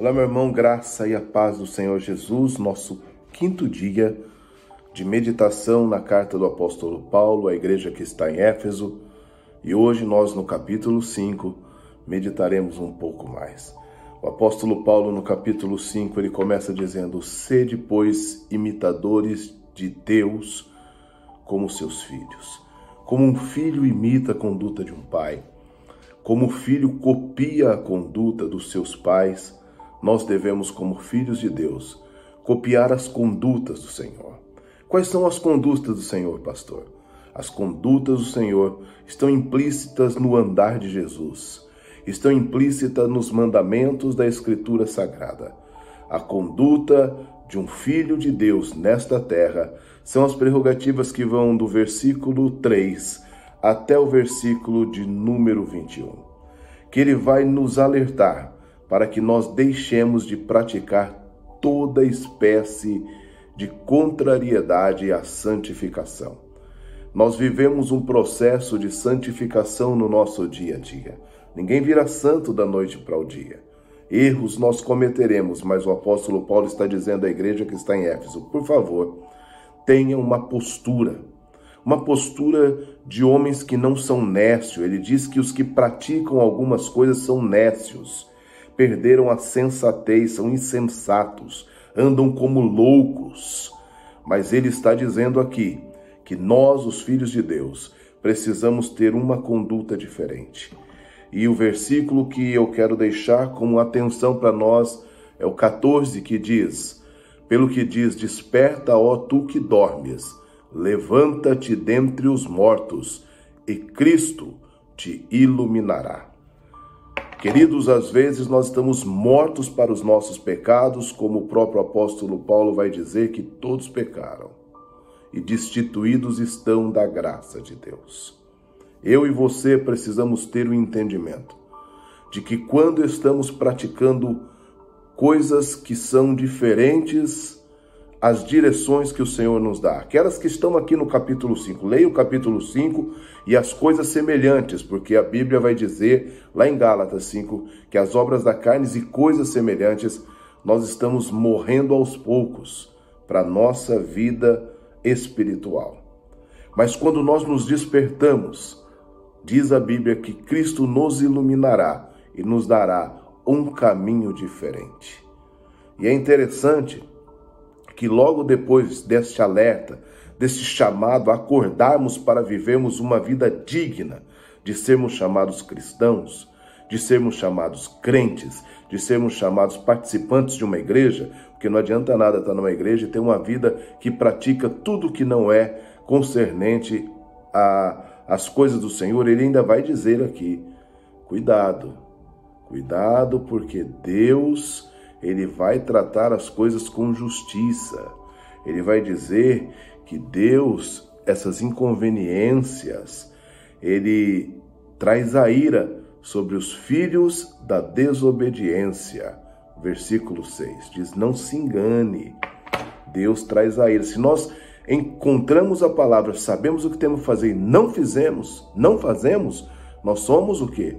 Olá, meu irmão, graça e a paz do Senhor Jesus, nosso quinto dia de meditação na carta do apóstolo Paulo à igreja que está em Éfeso. E hoje nós, no capítulo 5, meditaremos um pouco mais. O apóstolo Paulo, no capítulo 5, ele começa dizendo: sede, pois, imitadores de Deus como seus filhos. Como um filho imita a conduta de um pai, como o filho copia a conduta dos seus pais, nós devemos, como filhos de Deus, copiar as condutas do Senhor. Quais são as condutas do Senhor, pastor? As condutas do Senhor estão implícitas no andar de Jesus, estão implícitas nos mandamentos da Escritura Sagrada. A conduta de um filho de Deus nesta terra são as prerrogativas que vão do versículo 3 até o versículo de número 21, que ele vai nos alertar para que nós deixemos de praticar toda espécie de contrariedade à santificação. Nós vivemos um processo de santificação no nosso dia a dia. Ninguém vira santo da noite para o dia. Erros nós cometeremos, mas o apóstolo Paulo está dizendo à igreja que está em Éfeso: por favor, tenha uma postura de homens que não são nécios. Ele diz que os que praticam algumas coisas são nécios, perderam a sensatez, são insensatos, andam como loucos. Mas ele está dizendo aqui que nós, os filhos de Deus, precisamos ter uma conduta diferente. E o versículo que eu quero deixar como atenção para nós é o 14, que diz: pelo que diz, desperta, ó tu que dormes, levanta-te dentre os mortos, e Cristo te iluminará. Queridos, às vezes nós estamos mortos para os nossos pecados, como o próprio apóstolo Paulo vai dizer que todos pecaram e destituídos estão da graça de Deus. Eu e você precisamos ter o entendimento de que quando estamos praticando coisas que são diferentes as direções que o Senhor nos dá, aquelas que estão aqui no capítulo 5. Leia o capítulo 5 e as coisas semelhantes, porque a Bíblia vai dizer, lá em Gálatas 5, que as obras da carne e coisas semelhantes, nós estamos morrendo aos poucos para a nossa vida espiritual. Mas quando nós nos despertamos, diz a Bíblia que Cristo nos iluminará e nos dará um caminho diferente. E é interessante que logo depois deste alerta, deste chamado a acordarmos para vivermos uma vida digna de sermos chamados cristãos, de sermos chamados crentes, de sermos chamados participantes de uma igreja, porque não adianta nada estar numa igreja e ter uma vida que pratica tudo que não é concernente às coisas do Senhor. Ele ainda vai dizer aqui: cuidado, porque Deus, ele vai tratar as coisas com justiça. Ele vai dizer que Deus, essas inconveniências, ele traz a ira sobre os filhos da desobediência. Versículo 6 diz: não se engane, Deus traz a ira. Se nós encontramos a palavra, sabemos o que temos que fazer e não fazemos, nós somos o quê?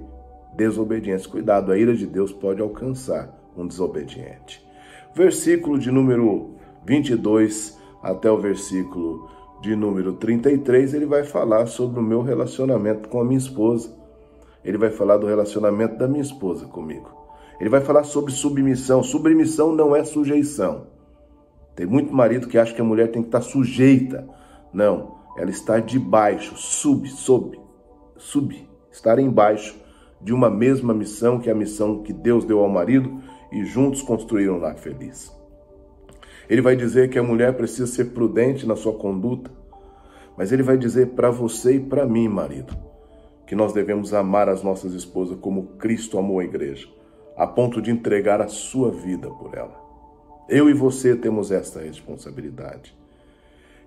Desobedientes. Cuidado, a ira de Deus pode alcançar um desobediente. Versículo de número 22 até o versículo de número 33, ele vai falar sobre o meu relacionamento com a minha esposa. Ele vai falar do relacionamento da minha esposa comigo. Ele vai falar sobre submissão. Submissão não é sujeição. Tem muito marido que acha que a mulher tem que estar sujeita. Não, ela está debaixo, estar embaixo de uma mesma missão, que é a missão que Deus deu ao marido, e juntos construíram um lar feliz. Ele vai dizer que a mulher precisa ser prudente na sua conduta, mas ele vai dizer para você e para mim, marido, que nós devemos amar as nossas esposas como Cristo amou a igreja, a ponto de entregar a sua vida por ela. Eu e você temos esta responsabilidade.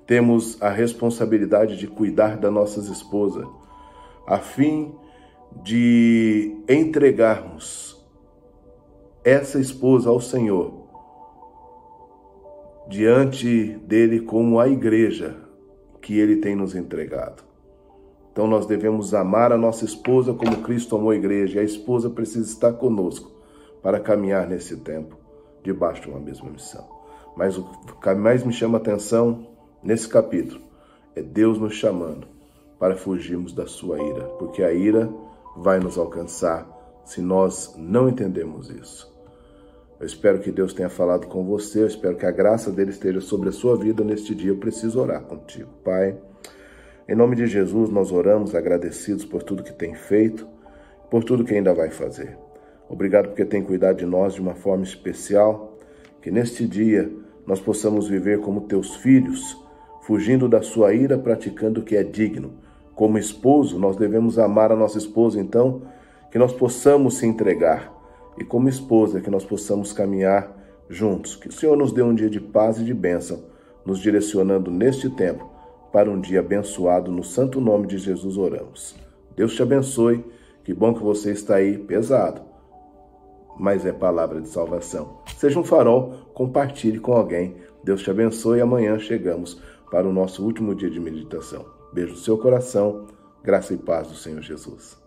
Temos a responsabilidade de cuidar das nossas esposas, a fim de entregarmos essa esposa ao Senhor, diante dele como a igreja que ele tem nos entregado. Então nós devemos amar a nossa esposa como Cristo amou a igreja, e a esposa precisa estar conosco para caminhar nesse tempo debaixo de uma mesma missão. Mas o que mais me chama a atenção nesse capítulo é Deus nos chamando para fugirmos da sua ira, porque a ira vai nos alcançar se nós não entendemos isso. Eu espero que Deus tenha falado com você, eu espero que a graça dele esteja sobre a sua vida neste dia. Eu preciso orar contigo, Pai. Em nome de Jesus, nós oramos agradecidos por tudo que tem feito, por tudo que ainda vai fazer. Obrigado porque tem cuidado de nós de uma forma especial, que neste dia nós possamos viver como teus filhos, fugindo da sua ira, praticando o que é digno. Como esposo, nós devemos amar a nossa esposa, então, que nós possamos se entregar. E como esposa, que nós possamos caminhar juntos. Que o Senhor nos dê um dia de paz e de bênção, nos direcionando neste tempo para um dia abençoado. No santo nome de Jesus oramos. Deus te abençoe. Que bom que você está aí pesado, mas é palavra de salvação. Seja um farol, compartilhe com alguém. Deus te abençoe e amanhã chegamos para o nosso último dia de meditação. Beijo no seu coração, graça e paz do Senhor Jesus.